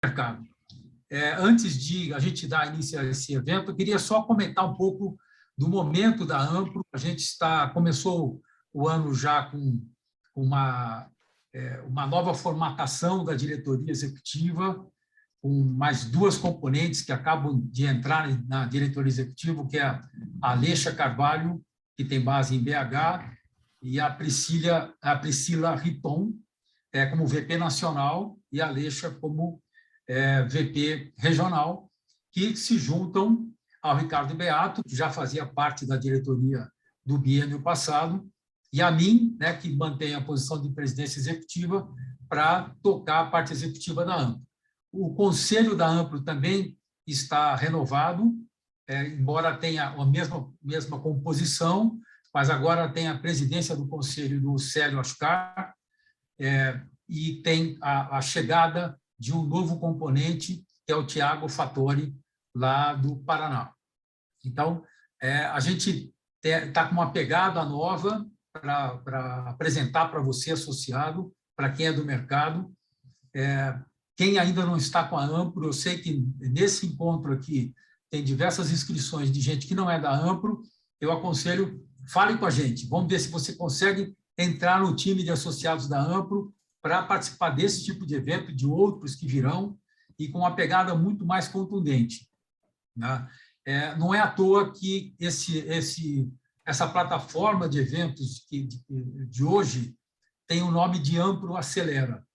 mercado. Antes de a gente dar início a esse evento, eu queria só comentar um pouco do momento da Ampro. A gente começou o ano já com uma nova formatação da diretoria executiva, com mais duas componentes que acabam de entrar na diretoria executiva, que é a Aleixa Carvalho, que tem base em BH, e a Priscila Riton, como VP nacional, e a Aleixa como VP regional, que se juntam ao Ricardo Beato, que já fazia parte da diretoria do biênio passado, e a mim, que mantém a posição de presidência executiva para tocar a parte executiva da Ampro. O conselho da Ampro também está renovado, embora tenha a mesma composição, mas agora tem a presidência do conselho do Célio Ascar, e tem a chegada de um novo componente, que é o Tiago Fattori, lá do Paraná. Então, a gente está com uma pegada nova para apresentar para você, associado, para quem é do mercado. Quem ainda não está com a Ampro, eu sei que nesse encontro aqui tem diversas inscrições de gente que não é da Ampro, eu aconselho, fale com a gente, vamos ver se você consegue entrar no time de associados da Ampro para participar desse tipo de evento, de outros que virão, e com uma pegada muito mais contundente. Né? Não é à toa que essa plataforma de eventos de hoje tem o nome de Ampro Acelera.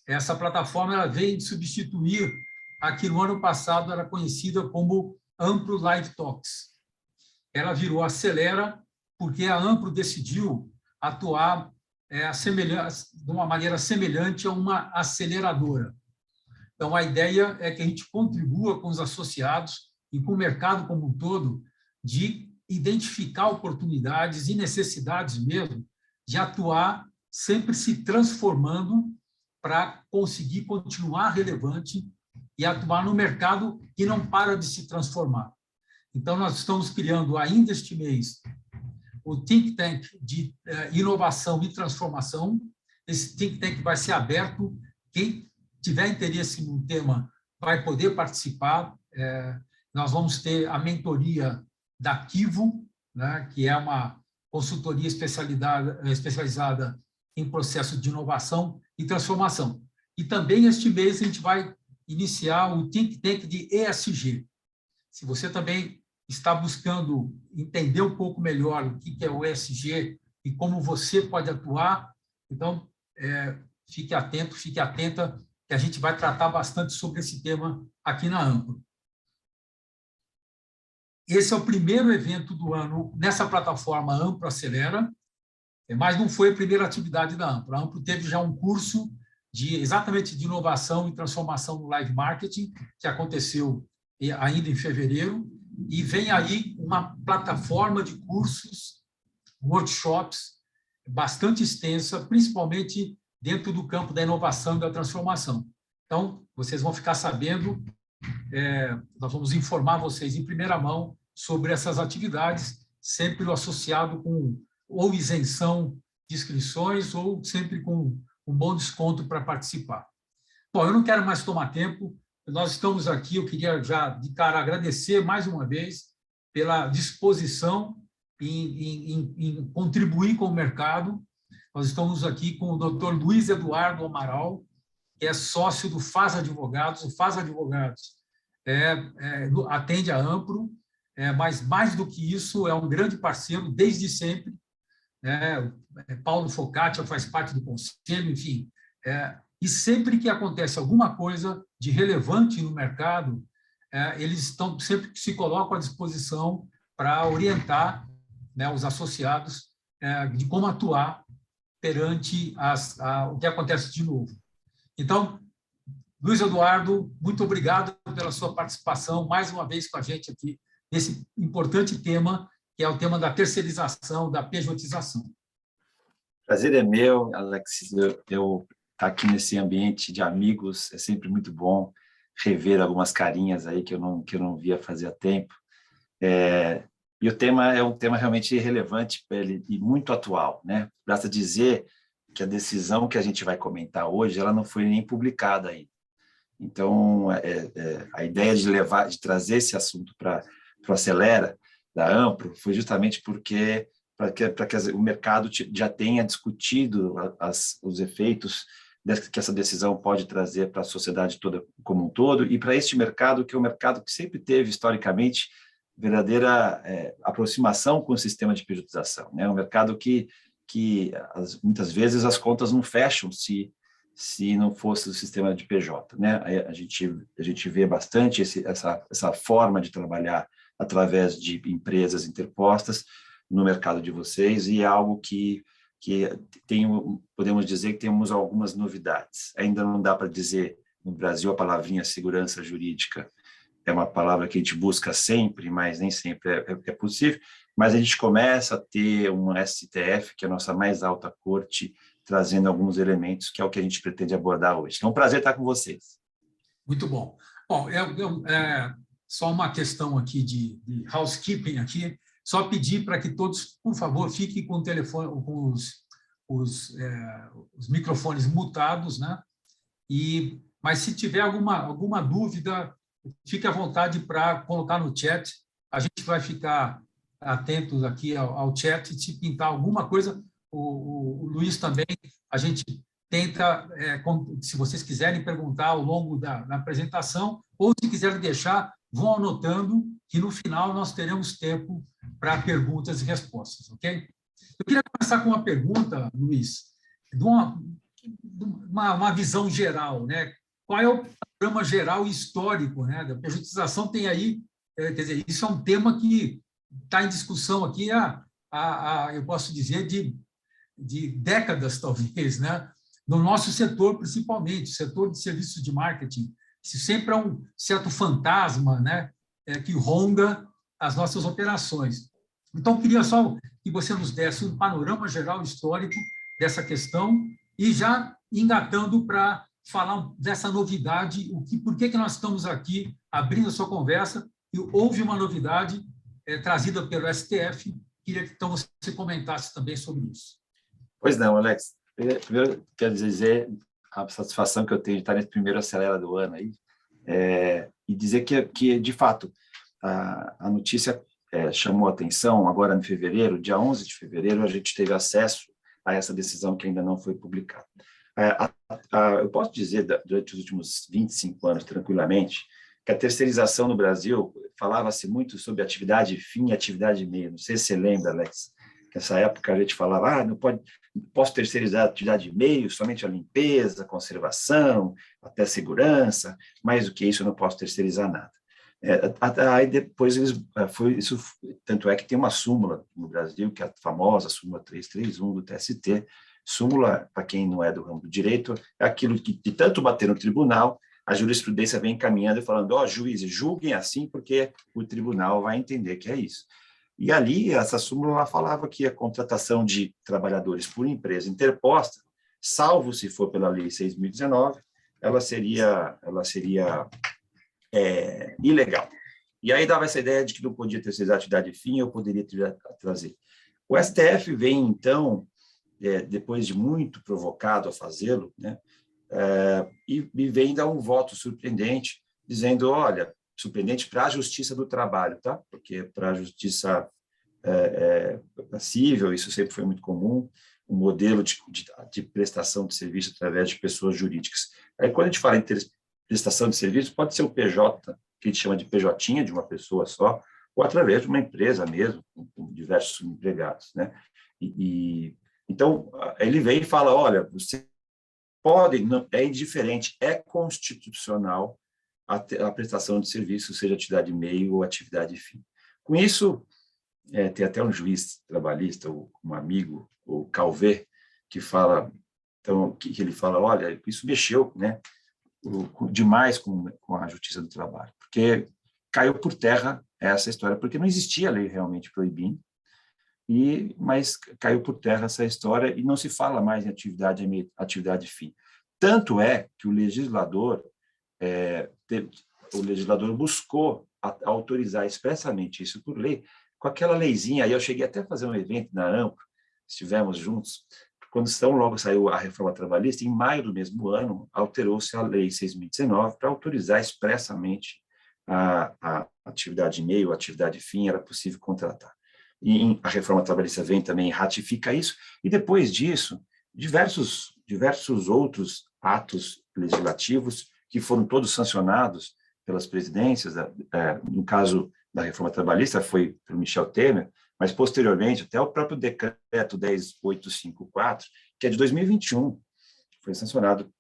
Essa plataforma ela veio substituir a que no ano passado era conhecida como Ampro Live Talks. Ela virou Acelera porque a Ampro decidiu atuar de uma maneira semelhante a uma aceleradora. Então, a ideia é que a gente contribua com os associados e com o mercado como um todo de identificar oportunidades e necessidades mesmo de atuar sempre se transformando para conseguir continuar relevante e atuar no mercado que não para de se transformar. Então, nós estamos criando ainda este mês o Think Tank de inovação e transformação. Esse Think Tank vai ser aberto, quem tiver interesse no tema vai poder participar. Nós vamos ter a mentoria da Kivo, que é uma consultoria especializada em processo de inovação e transformação. E também este mês a gente vai iniciar o Think Tank de ESG. Se você também está buscando entender um pouco melhor o que é o ESG e como você pode atuar, então fique atento, fique atenta, que a gente vai tratar bastante sobre esse tema aqui na Ampro. Esse é o primeiro evento do ano nessa plataforma Ampro Acelera, mas não foi a primeira atividade da Ampro. A Ampro teve já um curso exatamente de inovação e transformação no live marketing, que aconteceu ainda em fevereiro, e vem aí uma plataforma de cursos, workshops, bastante extensa, principalmente dentro do campo da inovação e da transformação. Então, vocês vão ficar sabendo, nós vamos informar vocês em primeira mão sobre essas atividades, sempre associado com ou isenção de inscrições ou sempre com um bom desconto para participar. Bom, eu não quero mais tomar tempo, nós estamos aqui, eu queria já de cara agradecer mais uma vez pela disposição em contribuir com o mercado. Nós estamos aqui com o Dr. Luiz Eduardo Amaral, que é sócio do FAS Advogados. O FAS Advogados atende a Ampro, mas mais do que isso, é um grande parceiro desde sempre. Paulo Focaccia faz parte do conselho, enfim. E sempre que acontece alguma coisa de relevante no mercado, eles sempre se colocam à disposição para orientar os associados de como atuar perante o que acontece de novo. Então, Luiz Eduardo, muito obrigado pela sua participação mais uma vez com a gente aqui nesse importante tema, que é o tema da terceirização, da pejotização. Prazer é meu, Alex. Eu estar aqui nesse ambiente de amigos é sempre muito bom rever algumas carinhas aí que eu não via fazia tempo. E o tema é um tema realmente relevante e muito atual, né? Basta dizer que a decisão que a gente vai comentar hoje, ela não foi nem publicada ainda. Então, a ideia de trazer esse assunto para o Acelera, da Ampro, foi justamente porque para que o mercado já tenha discutido os efeitos que essa decisão pode trazer para a sociedade toda como um todo, e para este mercado, que é um mercado que sempre teve, historicamente, verdadeira aproximação com o sistema de pejotização. É um mercado que muitas vezes as contas não fecham se não fosse o sistema de PJ. Né? A gente vê bastante essa forma de trabalhar através de empresas interpostas no mercado de vocês, e é algo que podemos dizer que temos algumas novidades. Ainda não dá para dizer, no Brasil, a palavrinha segurança jurídica é uma palavra que a gente busca sempre, mas nem sempre é possível, mas a gente começa a ter um STF, que é a nossa mais alta corte, trazendo alguns elementos, que é o que a gente pretende abordar hoje. É um prazer estar com vocês. Muito bom. Bom, só uma questão aqui de housekeeping aqui, só pedir para que todos, por favor, fiquem com o telefone, com os microfones mutados, né? Mas se tiver alguma dúvida, fique à vontade para colocar no chat. A gente vai ficar atentos aqui ao chat. Se pintar alguma coisa, o Luiz também, a gente tenta, se vocês quiserem perguntar ao longo da apresentação, ou se quiserem deixar, vão anotando, que no final nós teremos tempo para perguntas e respostas, ok? Eu queria começar com uma pergunta, Luiz, de uma visão geral, né? Qual é o panorama geral histórico, né? Da pejotização tem aí, quer dizer, isso é um tema que está em discussão aqui eu posso dizer, de décadas, talvez, né? No nosso setor, principalmente, o setor de serviços de marketing. Isso sempre é um certo fantasma, né? Que ronda as nossas operações. Então, eu queria só que você nos desse um panorama geral histórico dessa questão e já engatando para falar dessa novidade, por que nós estamos aqui abrindo a sua conversa, e houve uma novidade trazida pelo STF, queria que então você comentasse também sobre isso. Pois não, Alex. Primeiro, quero dizer a satisfação que eu tenho de estar nesse primeiro Acelera do ano aí, e dizer que de fato, a notícia chamou a atenção agora em fevereiro, dia 11 de fevereiro, a gente teve acesso a essa decisão que ainda não foi publicada. Eu posso dizer, durante os últimos 25 anos, tranquilamente, que a terceirização no Brasil, falava-se muito sobre atividade fim e atividade meio. Não sei se você lembra, Alex, que nessa época a gente falava, não posso terceirizar a atividade meio, somente a limpeza, a conservação, até a segurança, mais do que isso eu não posso terceirizar nada. Aí depois isso, tanto é que tem uma súmula no Brasil, que é a famosa súmula 331 do TST. Súmula, para quem não é do ramo do direito, é aquilo que, de tanto bater no tribunal, a jurisprudência vem encaminhando e falando, juízes, julguem assim, porque o tribunal vai entender que é isso. E ali, essa súmula falava que a contratação de trabalhadores por empresa interposta, salvo se for pela Lei 6.019, ela seria ilegal. E aí dava essa ideia de que não podia terceirizar atividade fim, eu poderia trazer. O STF vem, então, depois de muito provocado a fazê-lo, né, e vem dar um voto surpreendente, dizendo, olha, surpreendente para a Justiça do Trabalho, tá? Porque para a Justiça passível, isso sempre foi muito comum, um modelo de prestação de serviço através de pessoas jurídicas. Aí, quando a gente fala em prestação de serviço, pode ser o PJ, que a gente chama de PJ, de uma pessoa só, ou através de uma empresa mesmo, com diversos empregados, né? Então, ele vem e fala, olha, você pode, não, é indiferente, é constitucional a prestação de serviço, seja atividade meio ou atividade fim. Com isso, tem até um juiz trabalhista, um amigo, o Calvé, que fala, então, que ele fala, olha, isso mexeu, né, demais com a Justiça do Trabalho, porque caiu por terra essa história, porque não existia lei realmente proibindo, mas caiu por terra essa história e não se fala mais em atividade fim. Tanto é que o legislador buscou autorizar expressamente isso por lei, com aquela leizinha, aí eu cheguei até a fazer um evento na Ampro, estivemos juntos, quando logo saiu a reforma trabalhista, em maio do mesmo ano, alterou-se a Lei 6.019 para autorizar expressamente a atividade meio, a atividade fim, era possível contratar. E a reforma trabalhista vem também, ratifica isso, e depois disso, diversos outros atos legislativos que foram todos sancionados pelas presidências, no caso da reforma trabalhista foi pelo Michel Temer, mas posteriormente até o próprio decreto 10.854, que é de 2021, foi sancionado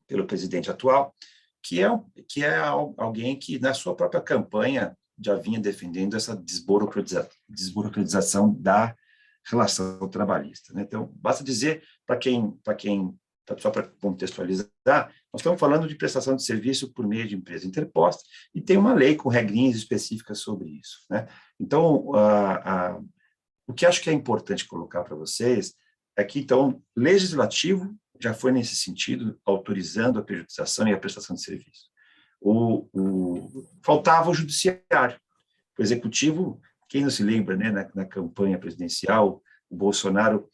pelo presidente atual, que é alguém que na sua própria campanha já vinha defendendo essa desburocratização da relação trabalhista, né? Então, basta dizer só para contextualizar, nós estamos falando de prestação de serviço por meio de empresa interposta e tem uma lei com regrinhas específicas sobre isso, né? Então, o que acho que é importante colocar para vocês é que, então, legislativo já foi nesse sentido, autorizando a pejotização e a prestação de serviço. Faltava o judiciário. O executivo, quem não se lembra, né, na campanha presidencial, o Bolsonaro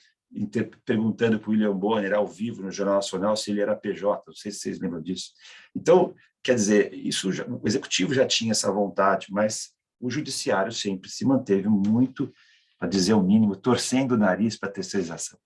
perguntando para o William Bonner, ao vivo, no Jornal Nacional, se ele era PJ, não sei se vocês lembram disso. Então, quer dizer, o executivo já tinha essa vontade, mas o judiciário sempre se manteve muito, a dizer o mínimo, torcendo o nariz para a terceirização.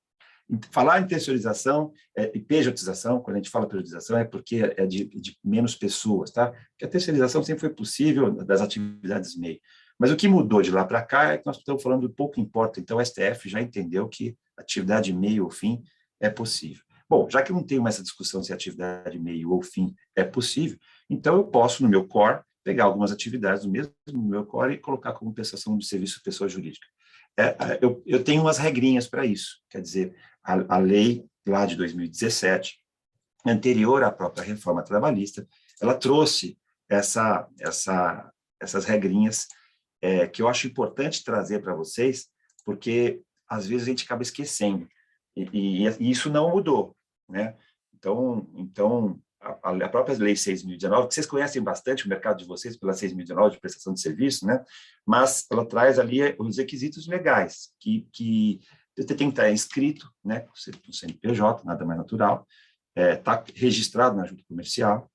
Falar em terceirização e pejotização, quando a gente fala pejotização, é porque é de menos pessoas, tá? Porque a terceirização sempre foi possível das atividades MEI. Mas o que mudou de lá para cá é que nós estamos falando do pouco importa. Então, o STF já entendeu que atividade meio ou fim é possível. Bom, já que não tenho mais essa discussão se atividade meio ou fim é possível, então eu posso, no meu core, pegar algumas atividades do mesmo no meu core e colocar como prestação de serviço pessoa jurídica. Eu tenho umas regrinhas para isso, quer dizer, a lei lá de 2017, anterior à própria reforma trabalhista, ela trouxe essas regrinhas que eu acho importante trazer para vocês, porque às vezes a gente acaba esquecendo, e isso não mudou, né? Então a própria Lei 6.019, que vocês conhecem bastante o mercado de vocês pela 6.019 de prestação de serviço, né? Mas ela traz ali os requisitos legais, que você tem que estar inscrito, né? O CNPJ, nada mais natural, está registrado na junta comercial,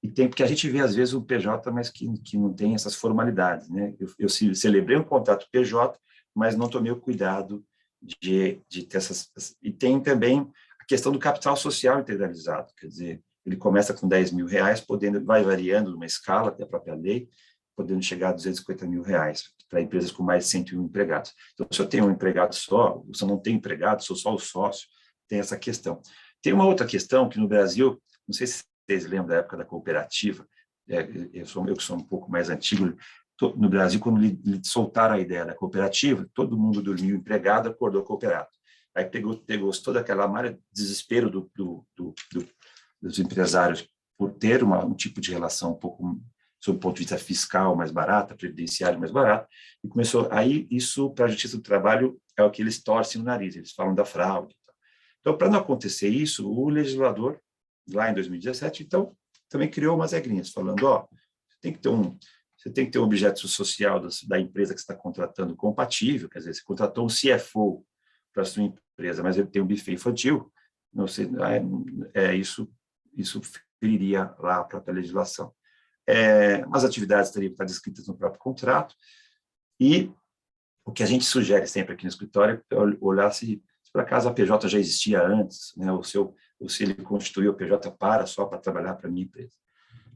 e tem, porque a gente vê, às vezes, um PJ, mas que não tem essas formalidades, né? Eu celebrei um contrato PJ, mas não tomei o cuidado de ter essas... E tem também a questão do capital social integralizado, quer dizer, ele começa com R$10 mil, vai variando numa escala, até a própria lei, podendo chegar a R$250 mil para empresas com mais de 101 empregados. Então, se eu tenho um empregado só, se eu não tenho empregado, sou só o sócio, tem essa questão. Tem uma outra questão que no Brasil, não sei se vocês lembram da época da cooperativa, eu que sou um pouco mais antigo, no Brasil, quando soltaram a ideia da cooperativa, todo mundo dormiu empregado, acordou cooperado. Aí pegou toda aquela maré, desespero dos empresários por ter um tipo de relação um pouco, sob o ponto de vista fiscal, mais barata, previdenciário mais barato, e começou, aí isso para a Justiça do Trabalho é o que eles torcem no nariz, eles falam da fraude. Então, para não acontecer isso, o legislador, lá em 2017, então, também criou umas regrinhas, falando, você tem que ter um objeto social da empresa que você está contratando compatível, quer dizer, você contratou um CFO para a sua empresa, mas ele tem um buffet infantil, não sei, isso feriria lá a própria legislação. As atividades teriam que estar descritas no próprio contrato, e o que a gente sugere sempre aqui no escritório é olhar se por acaso a PJ já existia antes, né, ou se ele constituiu a PJ só para trabalhar para a minha empresa.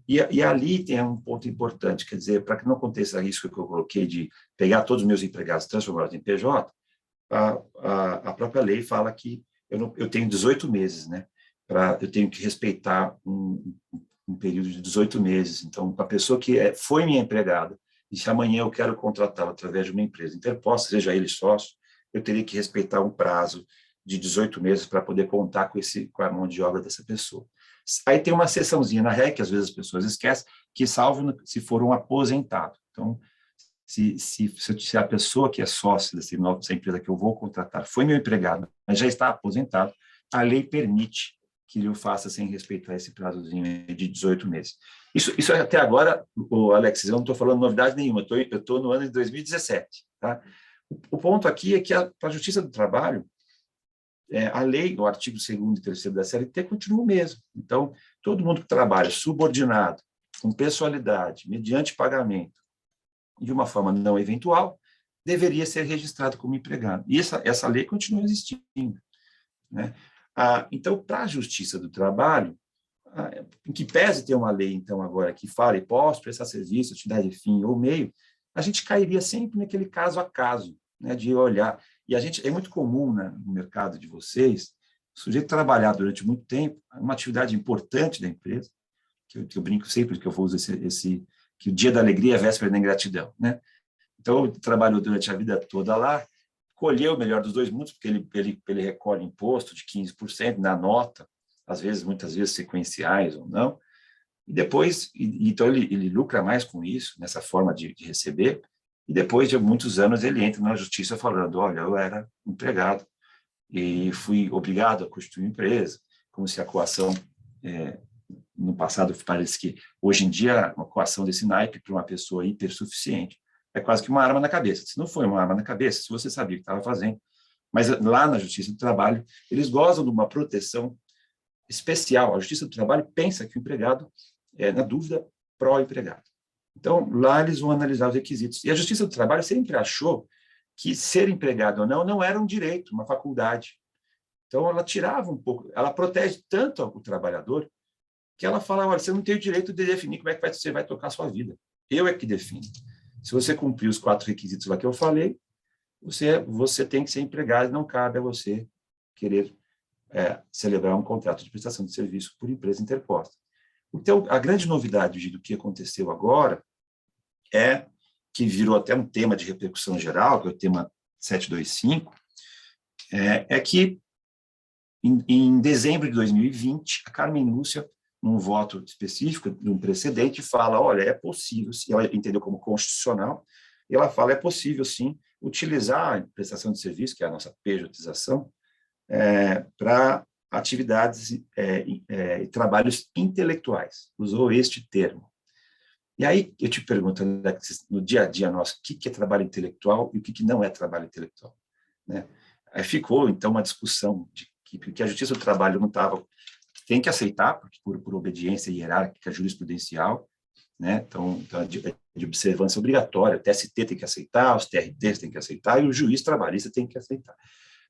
E ali tem um ponto importante, quer dizer, para que não aconteça isso que eu coloquei de pegar todos os meus empregados e transformá-los em PJ, a própria lei fala que eu tenho 18 meses, né? Eu tenho que respeitar um período de 18 meses. Então, a pessoa que foi minha empregada, e se amanhã eu quero contratá-la através de uma empresa interposta, seja ele sócio, eu teria que respeitar um prazo de 18 meses para poder contar com a mão de obra dessa pessoa. Aí tem uma seçãozinha na REC, que às vezes as pessoas esquecem, que salvo se for um aposentado. Então, se a pessoa que é sócia dessa empresa que eu vou contratar foi meu empregado, mas já está aposentado, a lei permite que ele o faça sem respeitar esse prazozinho de 18 meses. Isso até agora, Alex, eu não estou falando novidade nenhuma, eu estou no ano de 2017. Tá? O ponto aqui é que para a Justiça do Trabalho, a lei, o artigo 2º e 3º da CLT continua o mesmo. Então, todo mundo que trabalha subordinado, com pessoalidade, mediante pagamento, de uma forma não eventual, deveria ser registrado como empregado. E essa lei continua existindo, né? Então, para a Justiça do Trabalho, em que pese ter uma lei, então, agora, que fale, posso prestar serviço, atividade fim ou meio, a gente cairia sempre naquele caso a caso, né, de olhar. E é muito comum, né, no mercado de vocês, o sujeito trabalhar durante muito tempo, uma atividade importante da empresa, que eu brinco sempre que eu vou usar que o dia da alegria é véspera da ingratidão, né? Então, ele trabalhou durante a vida toda lá, colheu o melhor dos dois mundos, porque ele recolhe imposto de 15% na nota, muitas vezes sequenciais ou não, e depois, então ele lucra mais com isso, nessa forma de receber, e depois de muitos anos ele entra na justiça falando, olha, eu era empregado e fui obrigado a constituir uma empresa, como se a coação, no passado, parece que hoje em dia uma coação desse naipe para uma pessoa hipersuficiente é quase que uma arma na cabeça. Se não foi uma arma na cabeça, se você sabia o que estava fazendo, mas lá na Justiça do Trabalho, eles gozam de uma proteção especial. A Justiça do Trabalho pensa que o empregado é, na dúvida, pró-empregado. Então, lá eles vão analisar os requisitos. E a Justiça do Trabalho sempre achou que ser empregado ou não era um direito, uma faculdade. Então, ela tirava um pouco, ela protege tanto o trabalhador, que ela fala, olha, você não tem o direito de definir como é que você vai tocar a sua vida. Eu é que defino. Se você cumprir os 4 requisitos lá que eu falei, você tem que ser empregado, não cabe a você querer celebrar um contrato de prestação de serviço por empresa interposta. Então, a grande novidade do que aconteceu agora é que virou até um tema de repercussão geral, que é o tema 725, é que em dezembro de 2020, a Carmen Lúcia, num voto específico, de um precedente, fala, olha, é possível, se ela entendeu como constitucional, e ela fala, é possível, sim, utilizar a prestação de serviço, que é a nossa pejotização, para atividades e trabalhos intelectuais. Usou este termo. E aí eu te pergunto, Alex, no dia a dia nosso, o que é trabalho intelectual e o que não é trabalho intelectual, né? Aí ficou, então, uma discussão de que a Justiça do Trabalho não estava... Tem que aceitar, porque por obediência hierárquica jurisprudencial, né? Então é de observância obrigatória, o TST tem que aceitar, os TRTs têm que aceitar e o juiz trabalhista tem que aceitar.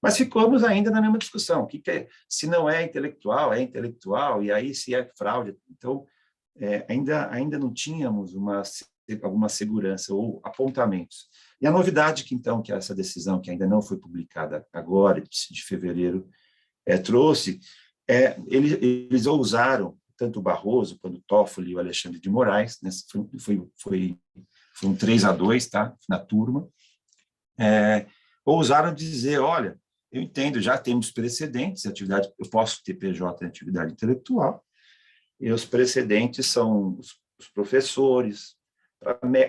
Mas ficamos ainda na mesma discussão, se não é intelectual, e aí se é fraude. Então, ainda não tínhamos alguma segurança ou apontamentos. E a novidade que essa decisão, que ainda não foi publicada agora, de fevereiro, trouxe, eles ousaram, tanto o Barroso quanto o Toffoli e o Alexandre de Moraes, né, foi um 3-2, tá, na turma, ousaram dizer, olha, eu entendo, já temos precedentes, eu posso ter PJ em atividade intelectual, e os precedentes são os professores,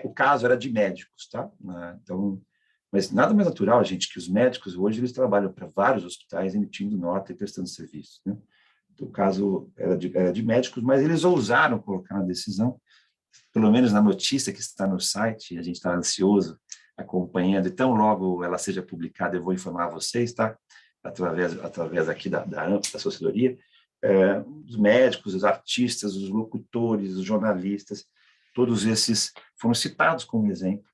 o caso era de médicos, tá? Então, mas nada mais natural, gente, que os médicos hoje eles trabalham para vários hospitais emitindo nota e prestando serviço, né? Então, o caso era de médicos, mas eles ousaram colocar na decisão, pelo menos na notícia que está no site, e a gente está ansioso acompanhando, e tão logo ela seja publicada, eu vou informar vocês, tá? Através aqui da assessoria, os médicos, os artistas, os locutores, os jornalistas, todos esses foram citados como exemplo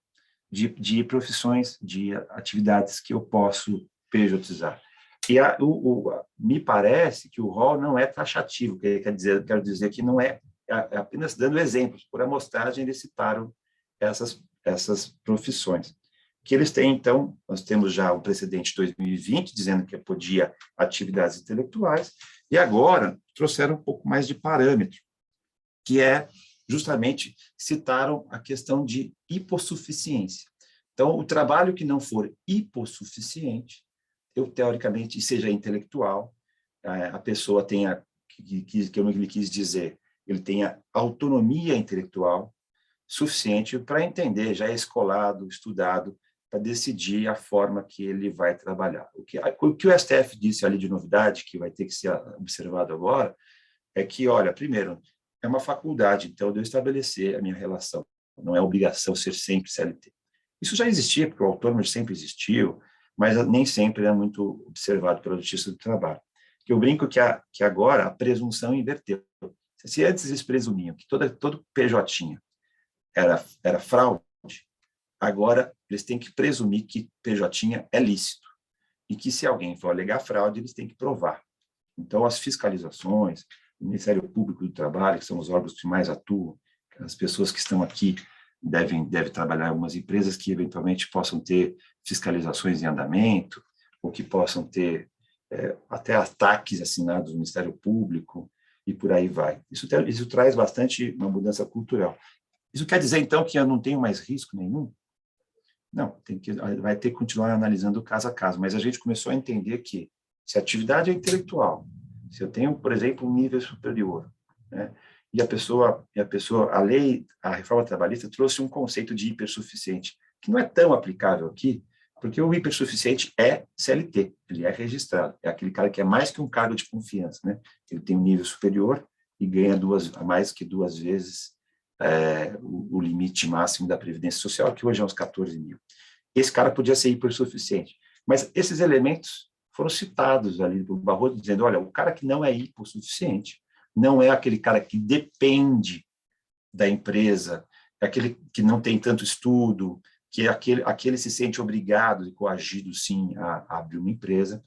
de profissões, de atividades que eu posso pejotizar. E me parece que o rol não é taxativo, quero dizer que não é apenas dando exemplos, por amostragem eles citaram essas profissões. Que eles têm, então, nós temos já o precedente de 2020, dizendo que podia atividades intelectuais, e agora trouxeram um pouco mais de parâmetro, que justamente citaram a questão de hipossuficiência. Então, o trabalho que não for hipossuficiente, teoricamente, seja intelectual, a pessoa tenha, que eu não quis dizer, ele tenha autonomia intelectual suficiente para entender, já é escolado, estudado, para decidir a forma que ele vai trabalhar. O que o STF disse ali de novidade, que vai ter que ser observado agora, é que, olha, primeiro, é uma faculdade, então, de eu estabelecer a minha relação. Não é obrigação ser sempre CLT. Isso já existia, porque o autônomo sempre existiu, mas nem sempre é muito observado pela Justiça do Trabalho. Que eu brinco que agora a presunção inverteu. Se antes eles presumiam que todo PJ era fraude, agora eles têm que presumir que PJ é lícito e que se alguém for alegar fraude, eles têm que provar. Então, as fiscalizações, o Ministério Público do Trabalho, que são os órgãos que mais atuam, as pessoas que estão aqui devem trabalhar em algumas empresas que eventualmente possam ter fiscalizações em andamento, ou que possam ter até ataques assinados do Ministério Público, e por aí vai. Isso traz bastante uma mudança cultural. Isso quer dizer, então, que eu não tenho mais risco nenhum? Não, vai ter que continuar analisando caso a caso, mas a gente começou a entender que se a atividade é intelectual, se eu tenho, por exemplo, um nível superior, né, e a reforma trabalhista trouxe um conceito de hipersuficiente, que não é tão aplicável aqui, porque o hipersuficiente é CLT, ele é registrado, é aquele cara que é mais que um cargo de confiança, né? Ele tem um nível superior e ganha mais que 2 vezes o limite máximo da Previdência Social, que hoje é uns 14 mil. Esse cara podia ser hipersuficiente, mas esses elementos foram citados ali do Barroso, dizendo, olha, o cara que não é hipossuficiente, não é aquele cara que depende da empresa, é aquele que não tem tanto estudo, que aquele se sente obrigado e coagido, sim, a abrir uma empresa.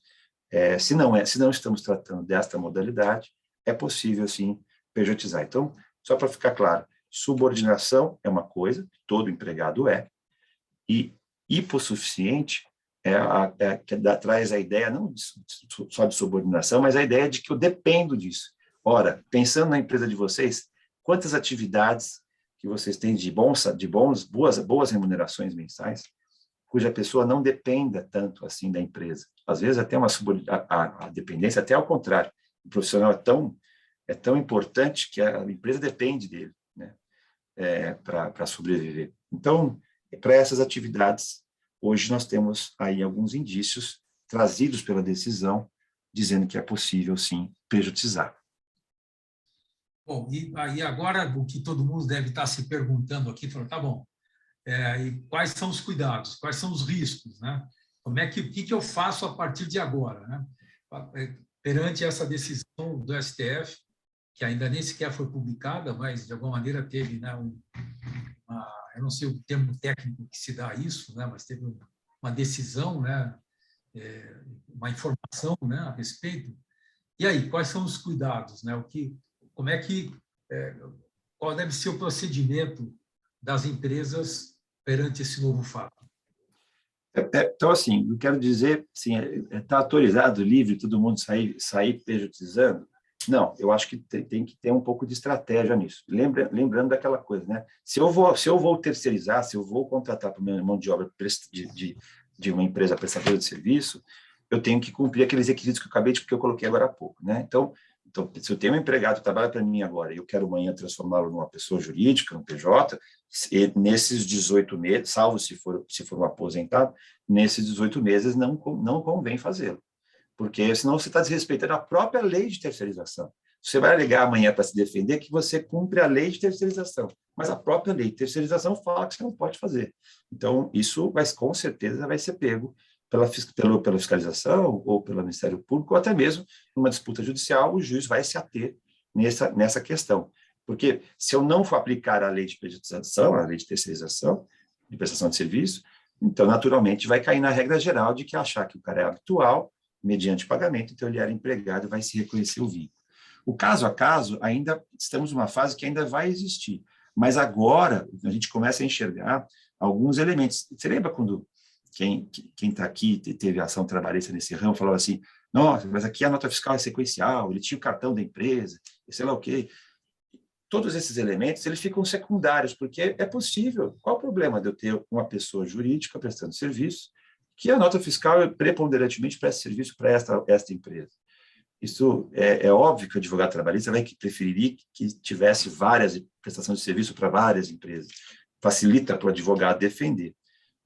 Se não estamos tratando desta modalidade, é possível, sim, pejotizar. Então, só para ficar claro, subordinação é uma coisa, todo empregado e hipossuficiente que traz a ideia não só de subordinação, mas a ideia de que eu dependo disso. Ora, pensando na empresa de vocês, quantas atividades que vocês têm de boas remunerações mensais, cuja pessoa não dependa tanto assim da empresa. Às vezes até a dependência, até ao contrário, o profissional é tão importante que a empresa depende dele, né, para sobreviver. Então, para essas atividades, hoje nós temos aí alguns indícios trazidos pela decisão, dizendo que é possível, sim, pejotizar. Bom, e aí agora o que todo mundo deve estar se perguntando aqui, falando, tá bom, e quais são os cuidados, quais são os riscos, né? O que eu faço a partir de agora, né? Perante essa decisão do STF, que ainda nem sequer foi publicada, mas de alguma maneira teve, né, eu não sei o termo técnico que se dá a isso, né, mas teve uma decisão, né, uma informação, né, a respeito. E aí, quais são os cuidados, né? Qual deve ser o procedimento das empresas perante esse novo fato? Então, assim, eu quero dizer, assim, está autorizado, livre, todo mundo sair pejotizando? Não, eu acho que tem que ter um pouco de estratégia nisso. Lembrando daquela coisa, né? Se eu vou terceirizar, se eu vou contratar para minha mão de obra de uma empresa prestadora de serviço, eu tenho que cumprir aqueles requisitos que eu coloquei agora há pouco, né? Então, se eu tenho um empregado que trabalha para mim agora e eu quero amanhã transformá-lo numa pessoa jurídica, um PJ, nesses 18 meses, salvo se for um aposentado, nesses 18 meses não convém fazê-lo, porque senão você está desrespeitando a própria lei de terceirização. Você vai alegar amanhã para se defender que você cumpre a lei de terceirização, mas a própria lei de terceirização fala que você não pode fazer. Então, isso com certeza vai ser pego pela fiscalização ou pelo Ministério Público, ou até mesmo numa disputa judicial, o juiz vai se ater nessa questão. Porque se eu não for aplicar a lei de privatização, a lei de terceirização, de prestação de serviço, então, naturalmente, vai cair na regra geral de que achar que o cara é habitual, mediante pagamento, então ele era empregado e vai se reconhecer o vínculo. O caso a caso, ainda estamos numa fase que ainda vai existir, mas agora a gente começa a enxergar alguns elementos. Você lembra quando quem está aqui teve ação trabalhista nesse ramo falava assim, nossa, mas aqui a nota fiscal é sequencial, ele tinha o cartão da empresa, sei lá o quê. Todos esses elementos eles ficam secundários, porque é possível. Qual o problema de eu ter uma pessoa jurídica prestando serviço, que a nota fiscal preponderantemente presta serviço para esta empresa? Isso é óbvio que o advogado trabalhista vai preferiria que tivesse várias prestações de serviço para várias empresas. Facilita para o advogado defender,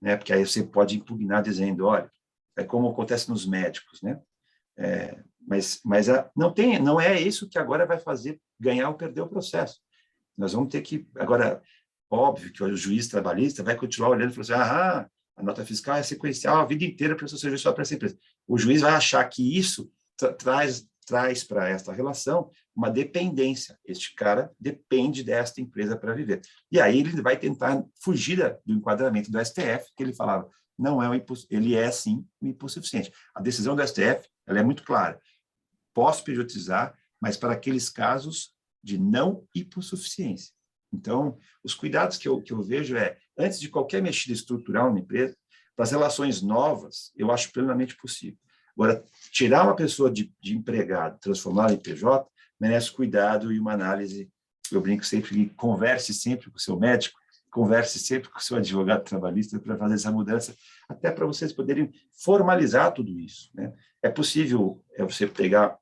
né? Porque aí você pode impugnar dizendo, olha, é como acontece nos médicos, né? Mas não é isso que agora vai fazer ganhar ou perder o processo. Nós vamos ter que agora, óbvio que o juiz trabalhista vai continuar olhando e falar assim, A nota fiscal é sequencial a vida inteira para o seu serviço só para essa empresa. O juiz vai achar que isso traz para esta relação uma dependência. Este cara depende desta empresa para viver. E aí ele vai tentar fugir do enquadramento do STF, que ele falava, não é ele é, sim, um hipossuficiente. A decisão do STF ela é muito clara. Posso periodizar, mas para aqueles casos de não hipossuficiência. Então, os cuidados que eu vejo antes de qualquer mexida estrutural na empresa, para as relações novas, eu acho plenamente possível. Agora, tirar uma pessoa de empregado, transformá-la em PJ, merece cuidado e uma análise. Eu brinco sempre, converse sempre com o seu médico, converse sempre com o seu advogado trabalhista para fazer essa mudança, até para vocês poderem formalizar tudo isso, né? É possível você pegar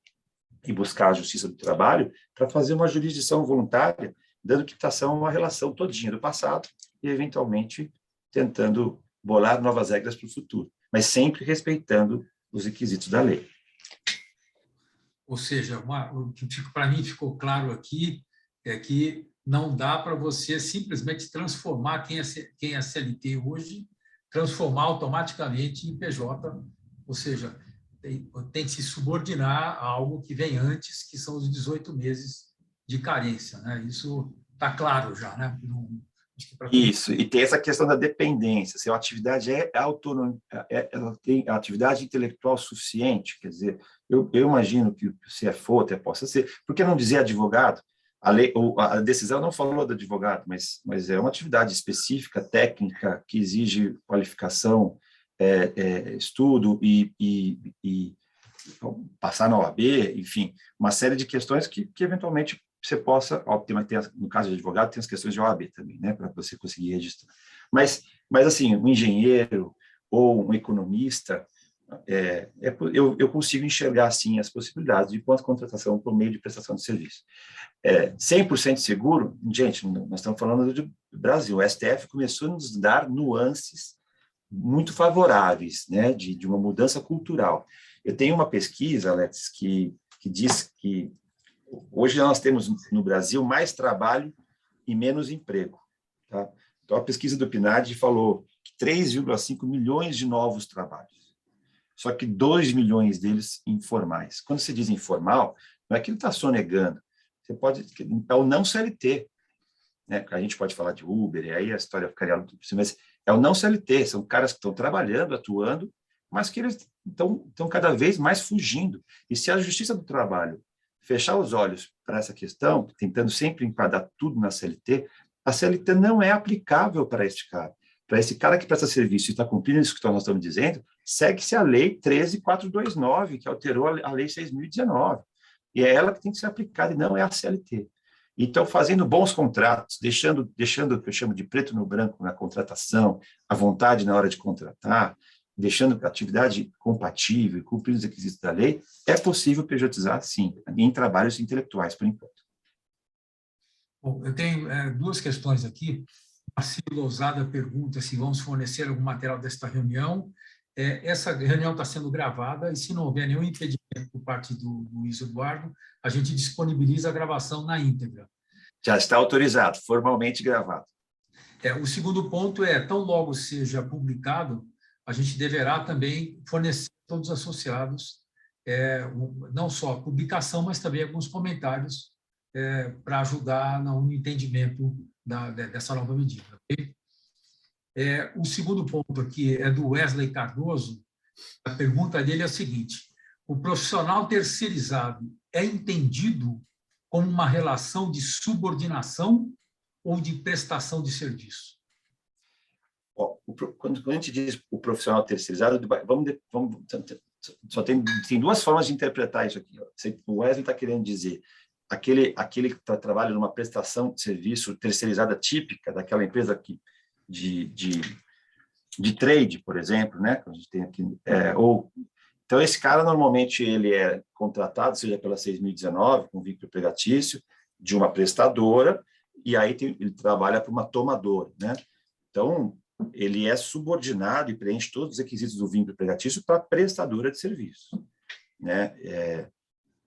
e buscar a Justiça do Trabalho para fazer uma jurisdição voluntária, dando quitação a uma relação todinha do passado e, eventualmente, tentando bolar novas regras para o futuro, mas sempre respeitando os requisitos da lei. Ou seja, o que para mim ficou claro aqui é que não dá para você simplesmente transformar quem é CLT hoje, transformar automaticamente em PJ, ou seja, tem que se subordinar a algo que vem antes, que são os 18 meses de carência, né? Isso está claro já, né? Isso, e tem essa questão da dependência, se a atividade é autônoma, ela tem a atividade intelectual suficiente, quer dizer, eu imagino que o CFO até possa ser, por que não dizer advogado? A decisão não falou do advogado, mas é uma atividade específica, técnica, que exige qualificação, estudo e passar na OAB, enfim, uma série de questões que eventualmente você possa, no caso de advogado, tem as questões de OAB também, né, para você conseguir registrar. Mas assim, um engenheiro ou um economista, eu consigo enxergar, sim, as possibilidades de contratação por meio de prestação de serviço. 100% seguro, gente, nós estamos falando do Brasil, o STF começou a nos dar nuances muito favoráveis, né, de uma mudança cultural. Eu tenho uma pesquisa, Alex, que diz que hoje nós temos no Brasil mais trabalho e menos emprego. Tá? Então, a pesquisa do PNAD falou que 3,5 milhões de novos trabalhos, só que 2 milhões deles informais. Quando se diz informal, não é que ele está sonegando, você pode, é o não CLT, né? A gente pode falar de Uber, e aí a história ficaria, mas é o não CLT, são caras que estão trabalhando, atuando, mas que eles estão cada vez mais fugindo. E se a Justiça do Trabalho fechar os olhos para essa questão, tentando sempre enquadrar tudo na CLT, a CLT não é aplicável para este cara. Para esse cara que presta serviço e está cumprindo isso que nós estamos dizendo, segue-se a Lei 13.429, que alterou a Lei 6.019. E é ela que tem que ser aplicada, e não é a CLT. Então, fazendo bons contratos, deixando o que eu chamo de preto no branco na contratação, a vontade na hora de contratar, deixando a atividade compatível, cumprindo os requisitos da lei, é possível pejotizar, sim, em trabalhos intelectuais, por enquanto. Bom, eu tenho duas questões aqui. A Cila Ousada pergunta se vamos fornecer algum material desta reunião. Essa reunião está sendo gravada e, se não houver nenhum impedimento por parte do Luiz Eduardo, a gente disponibiliza a gravação na íntegra. Já está autorizado, formalmente gravado. O segundo ponto tão logo seja publicado, a gente deverá também fornecer a todos os associados não só a publicação, mas também alguns comentários para ajudar no entendimento dessa nova medida. Okay? O segundo ponto aqui é do Wesley Cardoso. A pergunta dele é a seguinte: o profissional terceirizado é entendido como uma relação de subordinação ou de prestação de serviço? Quando a gente diz o profissional terceirizado, só tem duas formas de interpretar isso aqui. O Wesley está querendo dizer aquele que trabalha numa prestação de serviço terceirizada típica daquela empresa de trade, por exemplo, né? Que a gente tem aqui, então esse cara normalmente ele é contratado, seja pela 6.019, com vínculo empregatício, de uma prestadora, e aí ele trabalha para uma tomadora, né? Então ele é subordinado e preenche todos os requisitos do vínculo empregatício para a prestadora de serviço, né?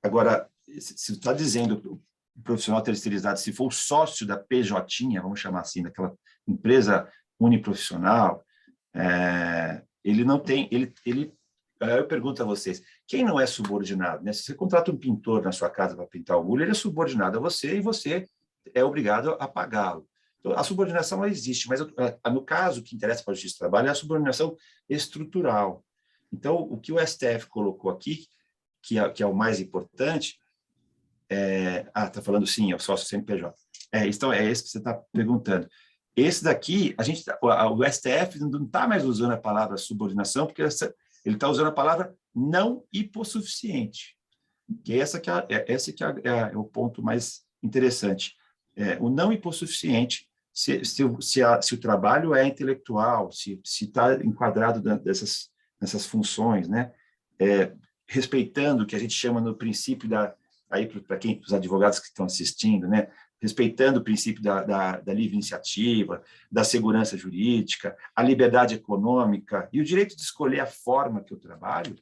Agora, se está dizendo o profissional terceirizado, se for o sócio da PJ, vamos chamar assim, daquela empresa uniprofissional, Ele não tem... eu pergunto a vocês, quem não é subordinado? Né? Se você contrata um pintor na sua casa para pintar o muro, ele é subordinado a você e você é obrigado a pagá-lo. Então, a subordinação ela existe, mas no caso que interessa para a Justiça do Trabalho é a subordinação estrutural. Então, o que o STF colocou aqui, que é o mais importante, está falando sim, é o sócio CNPJ. Então, é esse que você está perguntando. Esse daqui, o STF não está mais usando a palavra subordinação, porque ele está usando a palavra não hipossuficiente, que esse é o ponto mais interessante. O não hipossuficiente, se o trabalho é intelectual, se está enquadrado nessas funções, né? Respeitando o que a gente chama no princípio aí para os advogados que estão assistindo, né? Respeitando o princípio da livre iniciativa, da segurança jurídica, a liberdade econômica e o direito de escolher a forma que eu trabalho,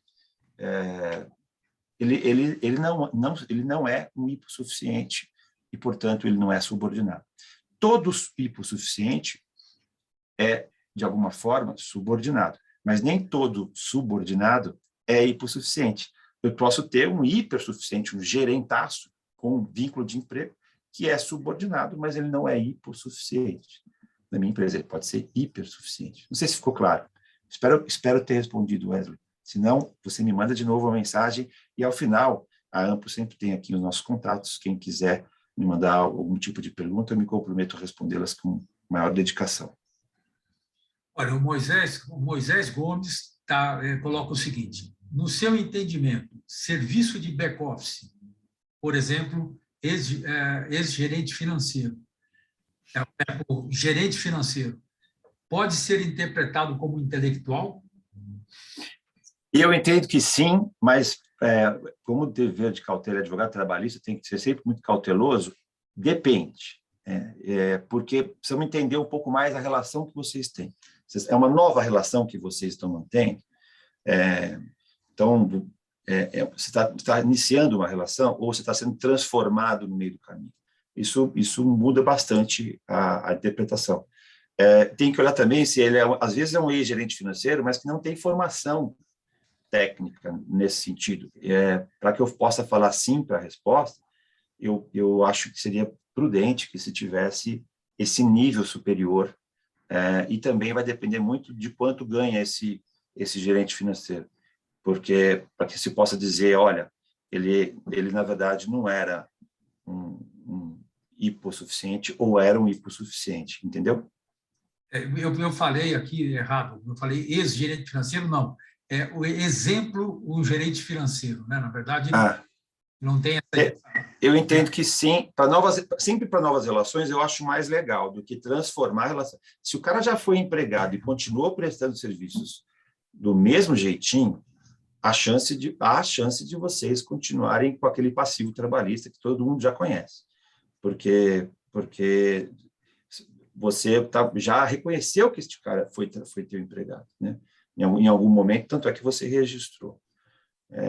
ele não é um hipossuficiente e, portanto, ele não é subordinado. Todo hipossuficiente é, de alguma forma, subordinado, mas nem todo subordinado é hipossuficiente. Eu posso ter um hipersuficiente, um gerentaço com vínculo de emprego, que é subordinado, mas ele não é hipossuficiente. Na minha empresa, ele pode ser hipersuficiente. Não sei se ficou claro. Espero ter respondido, Wesley. Se não, você me manda de novo uma mensagem e, ao final, a Amplo sempre tem aqui os nossos contatos. Quem quiser me mandar algum tipo de pergunta, eu me comprometo a respondê-las com maior dedicação. Olha, o Moisés Gomes coloca o seguinte: no seu entendimento, serviço de back-office, por exemplo, ex-gerente financeiro, o gerente financeiro, pode ser interpretado como intelectual? Eu entendo que sim, mas como dever de cautela advogado trabalhista tem que ser sempre muito cauteloso, depende. Porque precisamos entender um pouco mais a relação que vocês têm. É uma nova relação que vocês estão mantendo. Então, você está iniciando uma relação ou você está sendo transformado no meio do caminho. Isso muda bastante a interpretação. Tem que olhar também se ele, às vezes, é um ex-gerente financeiro, mas que não tem formação técnica nesse sentido. Para que eu possa falar sim para a resposta, eu acho que seria prudente que se tivesse esse nível superior, e também vai depender muito de quanto ganha esse gerente financeiro, porque para que se possa dizer, olha, ele na verdade não era um hipossuficiente ou era um hipossuficiente, entendeu? Eu falei aqui errado, eu falei ex-gerente financeiro, não. O exemplo, o gerente financeiro, né? Na verdade, não tem essa... Eu entendo que sim, sempre para novas relações, eu acho mais legal do que transformar a relação. Se o cara já foi empregado e continuou prestando serviços do mesmo jeitinho, há chance de vocês continuarem com aquele passivo trabalhista que todo mundo já conhece. Porque você já reconheceu que este cara foi teu empregado, né? Em algum momento, tanto é que você registrou.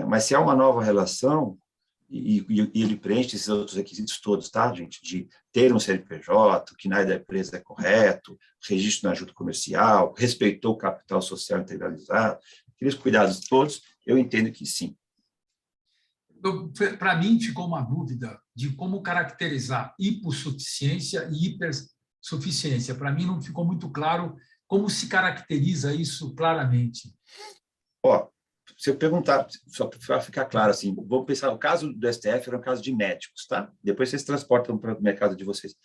Mas se há uma nova relação, e ele preenche esses outros requisitos todos, tá, gente? De ter um CNPJ, que na área da empresa é correto, registro na junta comercial, respeitou o capital social integralizado, aqueles cuidados todos, eu entendo que sim. Para mim, ficou uma dúvida de como caracterizar hipossuficiência e hipersuficiência. Para mim, não ficou muito claro como se caracteriza isso claramente. Se eu perguntar, só para ficar claro, assim, vamos pensar, o caso do STF era um caso de médicos, tá? Depois vocês transportam para o mercado de vocês.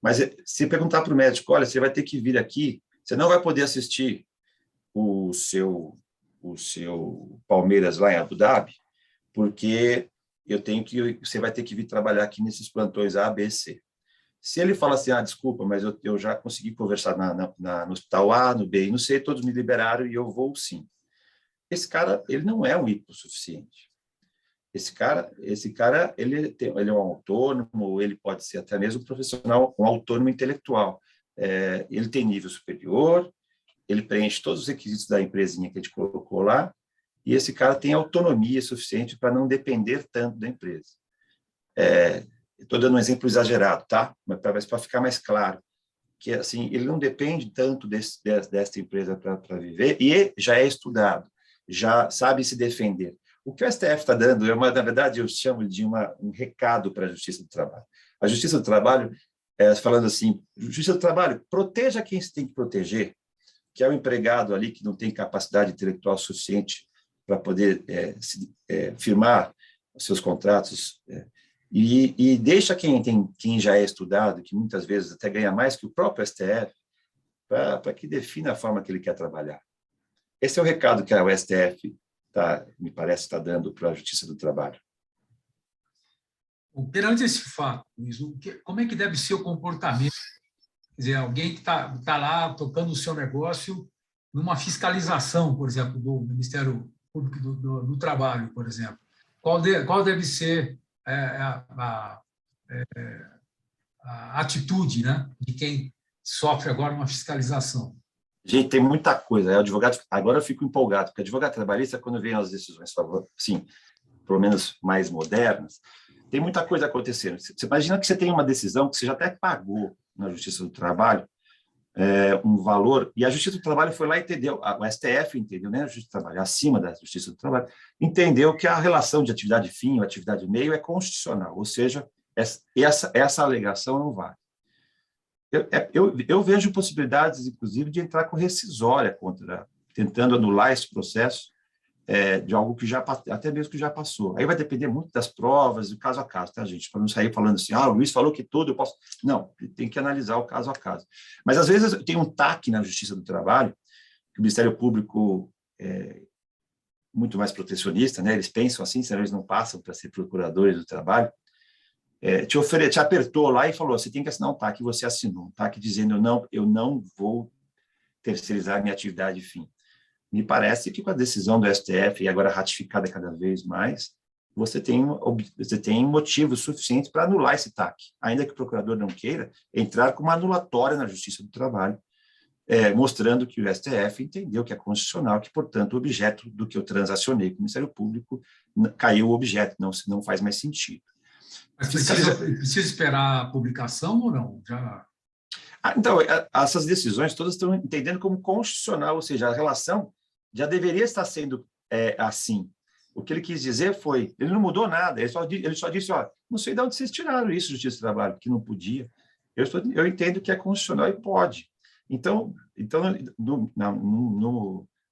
Mas se perguntar para o médico, olha, você vai ter que vir aqui, você não vai poder assistir o seu Palmeiras lá em Abu Dhabi, porque você vai ter que vir trabalhar aqui nesses plantões A, B, C. Se ele fala assim, desculpa, mas eu já consegui conversar no hospital A, no B e no C, todos me liberaram e eu vou sim. Esse cara, ele não é um hipossuficiente. Esse cara, ele é um autônomo, ele pode ser até mesmo um profissional, um autônomo intelectual. Ele tem nível superior, ele preenche todos os requisitos da empresinha que a gente colocou lá, e esse cara tem autonomia suficiente para não depender tanto da empresa. Estou dando um exemplo exagerado, tá? Mas para ficar mais claro, que assim, ele não depende tanto dessa empresa para viver, e já é estudado, já sabe se defender. O que o STF está dando é na verdade, eu chamo de um recado para a Justiça do Trabalho. A Justiça do Trabalho, falando assim, Justiça do Trabalho, proteja quem se tem que proteger, que é o empregado ali que não tem capacidade intelectual suficiente para poder firmar os seus contratos, e deixa quem já é estudado, que muitas vezes até ganha mais que o próprio STF, para que defina a forma que ele quer trabalhar. Esse é o recado que o STF, me parece, está dando para a Justiça do Trabalho. Perante esse fato, Luiz, como é que deve ser o comportamento? Quer dizer, alguém que está lá tocando o seu negócio numa fiscalização, por exemplo, do Ministério Público do Trabalho, por exemplo. Qual deve ser a atitude, né, de quem sofre agora uma fiscalização? Gente, tem muita coisa. Advogado, agora eu fico empolgado, porque advogado trabalhista, quando vem as decisões, sim, pelo menos mais modernas, tem muita coisa acontecendo. Você imagina que você tem uma decisão que você já até pagou na Justiça do Trabalho, um valor, e a Justiça do Trabalho foi lá e entendeu, o STF entendeu, né, a Justiça do Trabalho, acima da Justiça do Trabalho, entendeu que a relação de atividade fim ou atividade meio é constitucional, ou seja, essa alegação não vale. Eu vejo possibilidades, inclusive, de entrar com rescisória tentando anular esse processo de algo que até mesmo que já passou. Aí vai depender muito das provas, do caso a caso, tá, gente? Para não sair falando assim, o Luiz falou que tudo eu posso... Não, tem que analisar o caso a caso. Mas, às vezes, tem um TAC na Justiça do Trabalho, que o Ministério Público é muito mais protecionista, né? Eles pensam assim, senão eles não passam para ser procuradores do trabalho, te apertou lá e falou, você tem que assinar um TAC, e você assinou um TAC dizendo, eu não vou terceirizar minha atividade fim. Me parece que com a decisão do STF, e agora ratificada cada vez mais, você tem motivos suficientes para anular esse TAC, ainda que o procurador não queira entrar com uma anulatória na Justiça do Trabalho, mostrando que o STF entendeu que é constitucional, que, portanto, o objeto do que eu transacionei com o Ministério Público caiu o objeto, não faz mais sentido. Mas precisa esperar a publicação ou não? Então, essas decisões todas estão entendendo como constitucional, ou seja, a relação já deveria estar sendo assim. O que ele quis dizer foi, ele não mudou nada, ele só disse, não sei de onde vocês tiraram isso, Justiça do Trabalho, que não podia. Eu entendo que é constitucional e pode. Então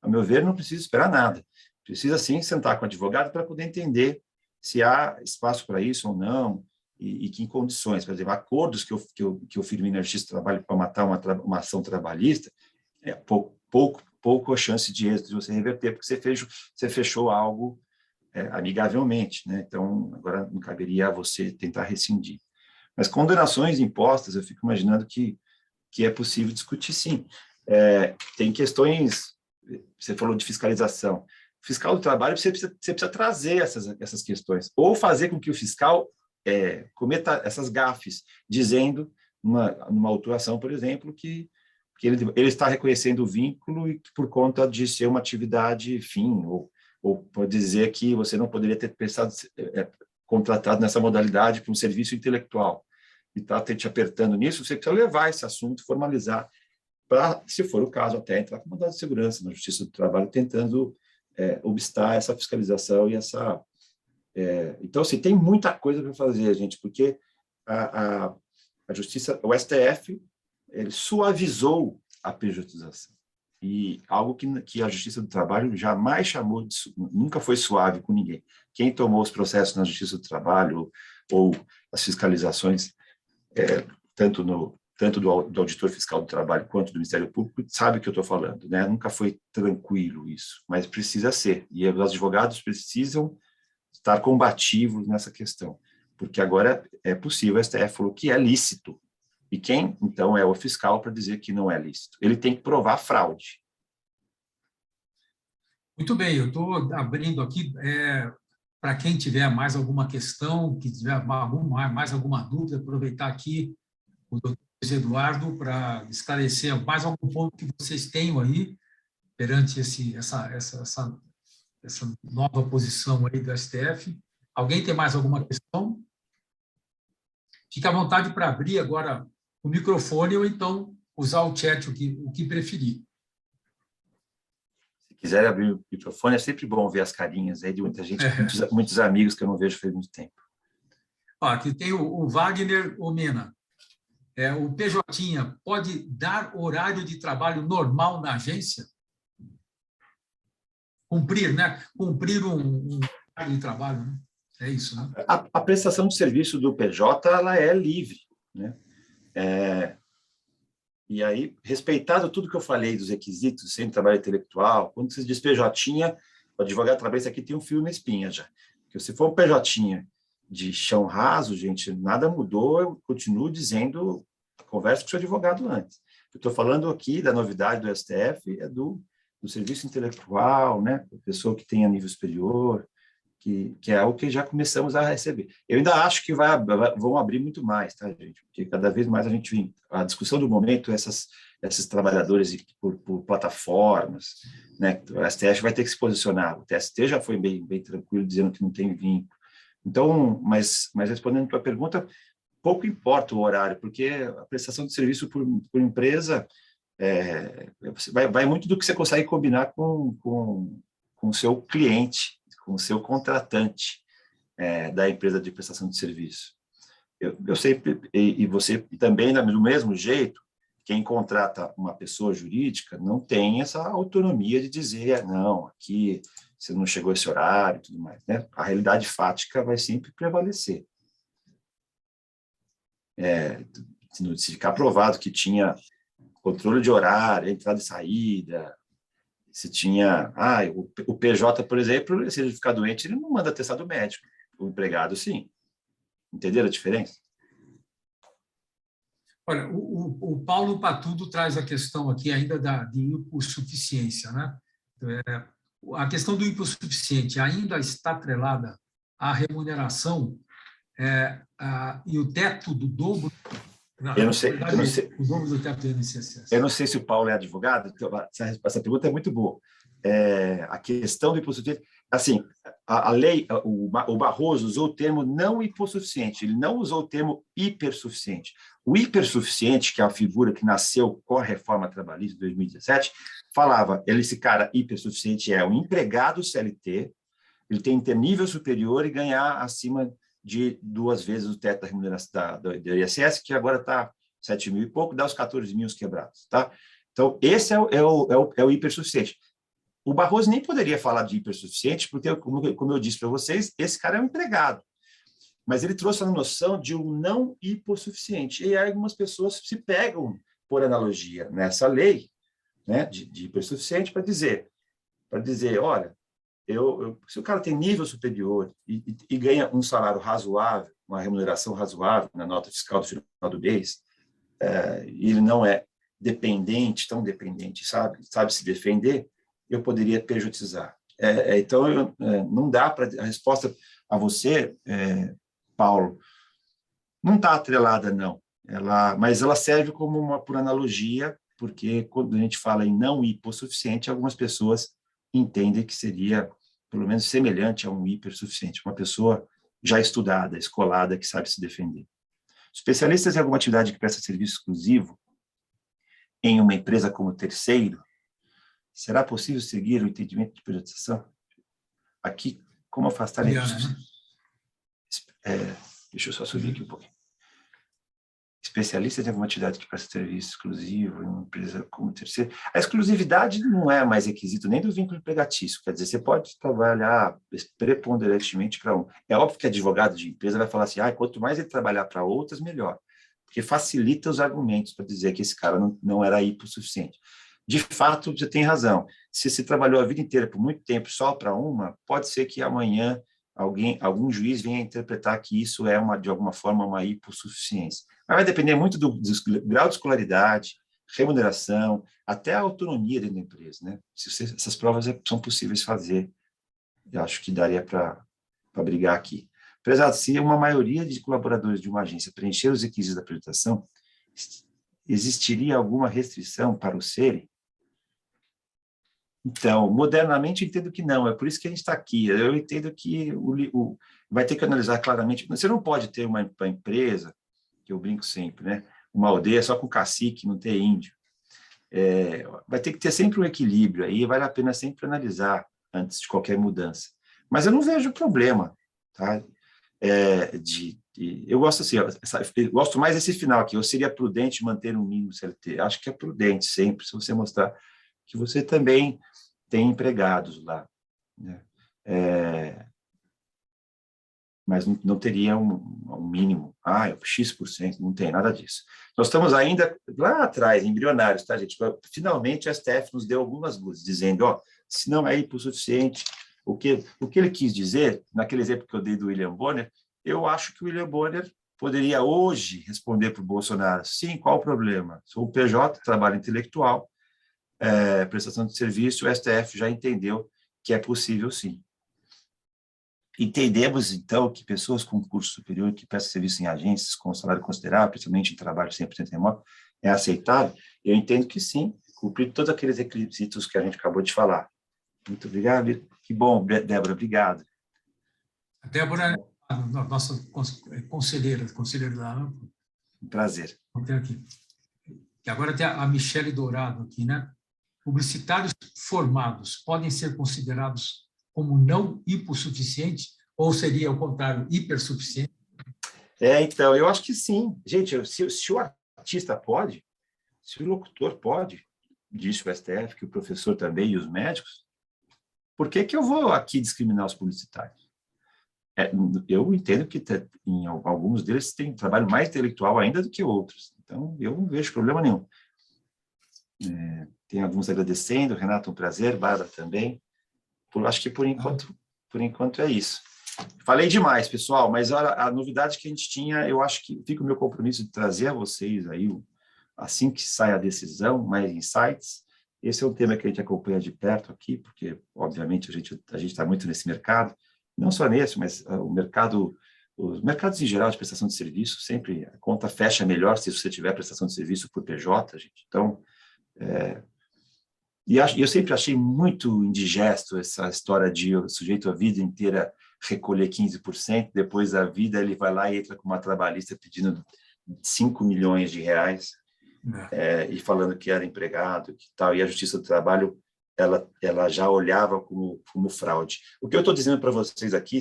a meu ver, não precisa esperar nada. Precisa, sim, sentar com o advogado para poder entender se há espaço para isso ou não, e que em condições. Por exemplo, acordos que eu firmei na Justiça do Trabalho para matar uma ação trabalhista, pouco a chance de êxito de você reverter, porque você fechou algo amigavelmente, né? Então, agora não caberia a você tentar rescindir. Mas condenações impostas, eu fico imaginando que é possível discutir, sim. Tem questões, você falou de fiscalização. Fiscal do trabalho, você precisa trazer essas questões, ou fazer com que o fiscal cometa essas gafes, dizendo, numa autuação, por exemplo, que ele está reconhecendo o vínculo e que, por conta de ser uma atividade fim, ou pode dizer que você não poderia ter contratado nessa modalidade para um serviço intelectual, e está te apertando nisso, você precisa levar esse assunto, formalizar, para, se for o caso, até entrar com mandado de segurança na Justiça do Trabalho, tentando obstar essa fiscalização e essa... Então, assim, tem muita coisa para fazer, gente, porque a Justiça, o STF, ele suavizou a pejotização. E algo que a Justiça do Trabalho jamais chamou de... Nunca foi suave com ninguém. Quem tomou os processos na Justiça do Trabalho ou as fiscalizações, tanto do auditor fiscal do trabalho quanto do Ministério Público, sabe o que eu estou falando, né? Nunca foi tranquilo isso, mas precisa ser. E os advogados precisam estar combativos nessa questão, porque agora é possível, a STF falou que é lícito. E quem, então, é o fiscal para dizer que não é lícito? Ele tem que provar fraude. Muito bem, eu estou abrindo aqui para quem tiver mais alguma questão, que tiver mais alguma dúvida, aproveitar aqui o doutor Eduardo para esclarecer mais algum ponto que vocês tenham aí perante essa nova posição aí do STF. Alguém tem mais alguma questão? Fique à vontade para abrir agora o microfone ou então usar o chat o que preferir. Se quiser abrir o microfone, é sempre bom ver as carinhas aí de muita gente, muitos amigos que eu não vejo faz muito tempo. Ó, aqui tem o Wagner Omena. O PJ pode dar horário de trabalho normal na agência? Cumprir, né? Cumprir um horário de trabalho, né? É isso, né? A prestação de serviço do PJ, ela é livre, né? E aí, respeitado tudo que eu falei dos requisitos, sem trabalho intelectual, quando você diz PJ, o advogado trabalhista aqui tem um fio na espinha já. Porque se for um PJ de chão raso, gente, nada mudou, eu continuo dizendo, conversa com o seu advogado antes. Eu estou falando aqui da novidade do STF, do serviço intelectual, né? A pessoa que tenha nível superior, que é algo que já começamos a receber. Eu ainda acho que vão abrir muito mais, tá, gente? Porque cada vez mais a discussão do momento, esses trabalhadores por plataformas, né? O STF vai ter que se posicionar. O TST já foi bem tranquilo, dizendo que não tem vínculo. Então, mas respondendo a tua pergunta, pouco importa o horário, porque a prestação de serviço por empresa vai muito do que você consegue combinar com o seu cliente, com o seu contratante da empresa de prestação de serviço. Eu sempre, e você também, do mesmo jeito, quem contrata uma pessoa jurídica não tem essa autonomia de dizer, não, aqui você não chegou a esse horário e tudo mais, né? A realidade fática vai sempre prevalecer. Se ficar provado que tinha controle de horário, entrada e saída, se tinha... o PJ, por exemplo, se ele ficar doente, ele não manda atestado médico. O empregado, sim. Entenderam a diferença? Olha, o Paulo Patudo traz a questão aqui ainda de hipossuficiência, né? A questão do hipossuficiente ainda está atrelada à remuneração e o teto do dobro. Eu não sei. O dobro do teto do INSS. Eu não sei se o Paulo é advogado, então essa pergunta é muito boa. A questão do hipossuficiente, assim, a lei, o Barroso usou o termo não hipossuficiente, ele não usou o termo hipersuficiente. O hipersuficiente, que é a figura que nasceu com a reforma trabalhista de 2017, falava, esse cara hipersuficiente é um empregado CLT, ele tem que ter nível superior e ganhar acima de 2 vezes o teto da remuneração do INSS, que agora está 7 mil e pouco, dá os 14 mil quebrados. Tá? Então, esse é o hipersuficiente. O Barroso nem poderia falar de hipersuficiente, porque, como eu disse para vocês, esse cara é um empregado. Mas ele trouxe a noção de um não hipossuficiente. E aí algumas pessoas se pegam, por analogia, nessa lei, né, de hipersuficiente para dizer, olha, se o cara tem nível superior e ganha um salário razoável, uma remuneração razoável na nota fiscal do final do mês, e ele não é tão dependente, sabe se defender, eu poderia pejotizar. Então, não dá para... A resposta a você, Paulo, não está atrelada, não. Mas ela serve como por analogia, porque quando a gente fala em não hipossuficiente, algumas pessoas entendem que seria, pelo menos, semelhante a um hipersuficiente, uma pessoa já estudada, escolada, que sabe se defender. Especialistas em alguma atividade que presta serviço exclusivo em uma empresa como terceiro, será possível seguir o entendimento de priorização? Aqui, como afastar a hipossuficiência? Deixa eu só subir aqui um pouquinho. Especialistas em alguma atividade que presta serviço exclusivo em uma empresa como terceiro. A exclusividade não é mais requisito nem do vínculo empregatício, quer dizer, você pode trabalhar preponderantemente para um. É óbvio que advogado de empresa vai falar assim, quanto mais ele trabalhar para outras, melhor, porque facilita os argumentos para dizer que esse cara não era hipossuficiente. De fato, você tem razão. Se você trabalhou a vida inteira por muito tempo só para uma, pode ser que amanhã algum juiz venha interpretar que isso é de alguma forma uma hipossuficiência. Mas vai depender muito do grau de escolaridade, remuneração, até a autonomia dentro da empresa, né? Essas provas são possíveis fazer. Eu acho que daria para brigar aqui. Prezado, se uma maioria de colaboradores de uma agência preencher os requisitos da apresentação, existiria alguma restrição para o serem? Então, modernamente, eu entendo que não, é por isso que a gente está aqui. Eu entendo que vai ter que analisar claramente. Você não pode ter uma empresa, que eu brinco sempre, né? uma aldeia só com cacique, não ter índio. Vai ter que ter sempre um equilíbrio aí, vale a pena sempre analisar antes de qualquer mudança. Mas eu não vejo problema, tá? Eu gosto assim, eu gosto mais desse final aqui, eu seria prudente manter um mínimo CLT. Acho que é prudente sempre, se você mostrar que você também tem empregados lá, né? Mas não teria um mínimo, X%, não tem nada disso. Nós estamos ainda lá atrás, embrionários, tá, gente? Finalmente, o STF nos deu algumas luzes, dizendo, se não é hipossuficiente, o que ele quis dizer, naquele exemplo que eu dei do William Bonner, eu acho que o William Bonner poderia hoje responder para o Bolsonaro, sim, qual o problema? Sou o PJ, trabalho intelectual, prestação de serviço, o STF já entendeu que é possível, sim. Entendemos, então, que pessoas com curso superior que prestam serviço em agências com salário considerável, principalmente em trabalho 100% remoto, é aceitável? Eu entendo que sim, cumprir todos aqueles requisitos que a gente acabou de falar. Muito obrigado. Que bom, Débora, obrigado. A Débora, nossa conselheira da AMPA. Um prazer. Aqui. E agora tem a Michele Dourado aqui, né? Publicitários formados podem ser considerados como não hipossuficiente, ou seria, ao contrário, hipersuficiente? Então, eu acho que sim. Gente, se o artista pode, se o locutor pode, disse o STF, que o professor também e os médicos, por que eu vou aqui discriminar os publicitários? Eu entendo que em alguns deles tem trabalho mais intelectual ainda do que outros, então eu não vejo problema nenhum. Tem alguns agradecendo, Renato, um prazer, Bárbara também. Acho que por enquanto é isso. Falei demais, pessoal, mas a novidade que a gente tinha, eu acho que fica o meu compromisso de trazer a vocês aí, assim que sai a decisão, mais insights. Esse é um tema que a gente acompanha de perto aqui, porque, obviamente, a gente está muito nesse mercado, não só nesse, mas os mercados em geral de prestação de serviço, sempre a conta fecha melhor se você tiver prestação de serviço por PJ, gente. Então, e eu sempre achei muito indigesto essa história de o sujeito a vida inteira recolher 15%, depois da vida ele vai lá e entra com uma trabalhista pedindo 5 milhões de reais, e falando que era empregado, que tal, e a Justiça do Trabalho ela já olhava como fraude. O que eu estou dizendo para vocês aqui,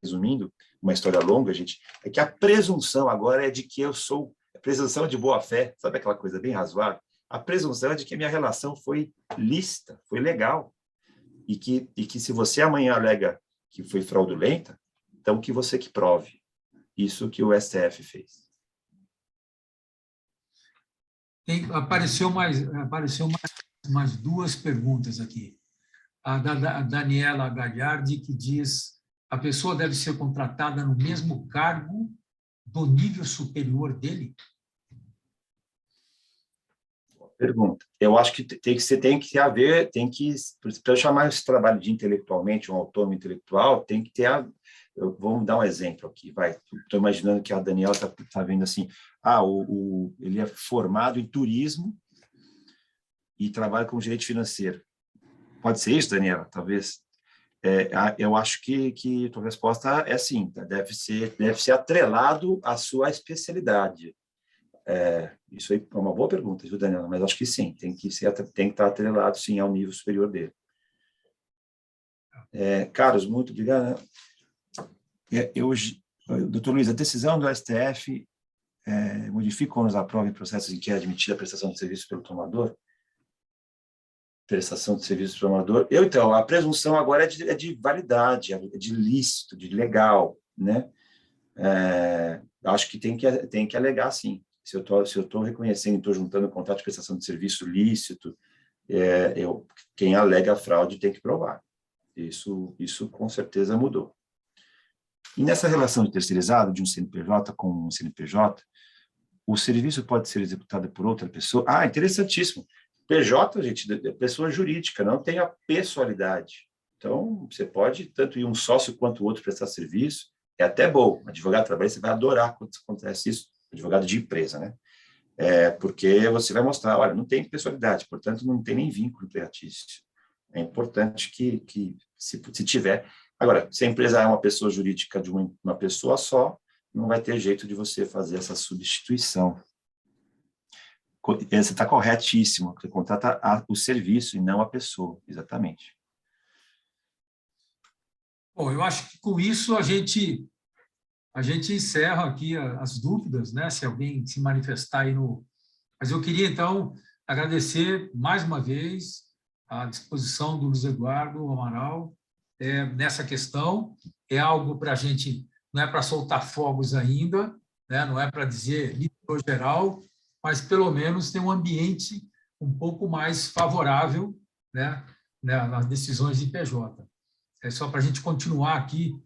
resumindo, uma história longa, gente, é que a presunção agora é de que eu sou, a presunção de boa-fé, sabe aquela coisa bem razoável? A presunção é de que a minha relação foi lícita, foi legal, e que se você amanhã alega que foi fraudulenta, então que você que prove. Isso que o STF fez. Apareceu mais duas perguntas aqui. A da Daniela Gagliardi, que diz: a pessoa deve ser contratada no mesmo cargo do nível superior dele? Pergunta. Eu acho que para eu chamar esse trabalho de intelectualmente, um autônomo intelectual, tem que ter vamos dar um exemplo aqui, vai. Estou imaginando que a Daniela está vendo assim, ele é formado em turismo e trabalha com direito financeiro. Pode ser isso, Daniela? Talvez. Eu acho que a tua resposta é sim, deve ser atrelado à sua especialidade. Isso aí é uma boa pergunta, viu, Daniela? Mas acho que sim, tem que estar atrelado, sim, ao nível superior dele. Carlos, muito obrigado. Doutor Luiz, a decisão do STF modifica ou nos aprova em processos em que é admitida a prestação de serviço pelo tomador? Prestação de serviço pelo tomador. Então, a presunção agora é de validade, é de lícito, de legal, né? Acho que tem que alegar, sim. Se eu estou reconhecendo, estou juntando contrato de prestação de serviço lícito, quem alega fraude tem que provar. Isso com certeza mudou. E nessa relação de terceirizado de um CNPJ com um CNPJ, o serviço pode ser executado por outra pessoa? Interessantíssimo. PJ, gente, é pessoa jurídica, não tem a pessoalidade. Então, você pode, tanto ir um sócio quanto o outro prestar serviço, é até bom. Advogado trabalhista, você vai adorar quando acontece isso, advogado de empresa, né? Porque você vai mostrar, olha, não tem pessoalidade, portanto, não tem nem vínculo empregatício. É importante que se tiver. Agora, se a empresa é uma pessoa jurídica de uma pessoa só, não vai ter jeito de você fazer essa substituição. Você está corretíssimo, você contrata o serviço e não a pessoa, exatamente. Bom, eu acho que com isso a gente encerra aqui as dúvidas, né? Se alguém se manifestar aí no... Mas eu queria, então, agradecer mais uma vez a disposição do Luiz Eduardo Amaral nessa questão. É algo para a gente, não é para soltar fogos ainda, né? Não é para dizer nível geral, mas pelo menos ter um ambiente um pouco mais favorável, né? Nas decisões de PJ. É só para a gente continuar aqui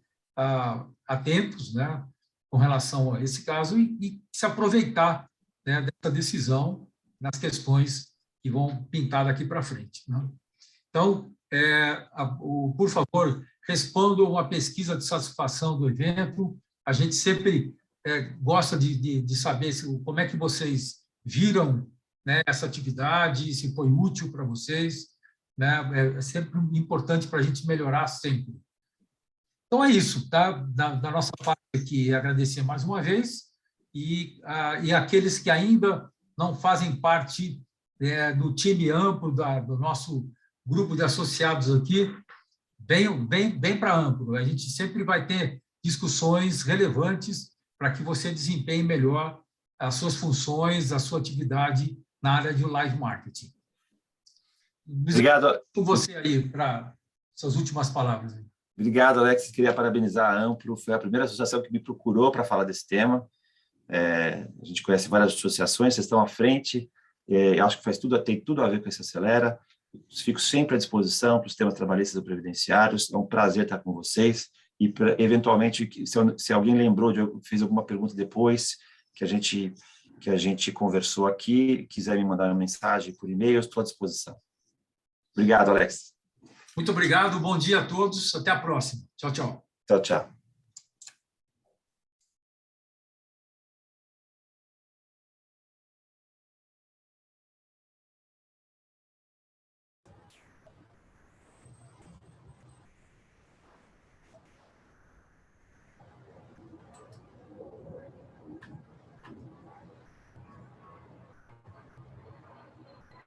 atentos, né? Com relação a esse caso e se aproveitar, né, dessa decisão nas questões que vão pintar daqui para frente, né? Então, por favor, respondam uma pesquisa de satisfação do evento. A gente sempre gosta de saber como é que vocês viram, né, essa atividade, se foi útil para vocês, né? É sempre importante para a gente melhorar sempre. Então, é isso, tá? Da nossa parte aqui, agradecer mais uma vez e aqueles que ainda não fazem parte do time amplo do nosso grupo de associados aqui, bem para amplo. A gente sempre vai ter discussões relevantes para que você desempenhe melhor as suas funções, a sua atividade na área de live marketing. Obrigado. Com você aí para suas últimas palavras. Obrigado, Alex. Queria parabenizar a Amplo. Foi a primeira associação que me procurou para falar desse tema. A gente conhece várias associações, vocês estão à frente. Acho que tem tudo a ver com esse Acelera. Fico sempre à disposição para os temas trabalhistas ou previdenciários. É um prazer estar com vocês. E, eventualmente, se alguém lembrou, fez alguma pergunta depois, que a gente conversou aqui, quiser me mandar uma mensagem por e-mail, eu estou à disposição. Obrigado, Alex. Muito obrigado, bom dia a todos, até a próxima. Tchau, tchau. Tchau, tchau.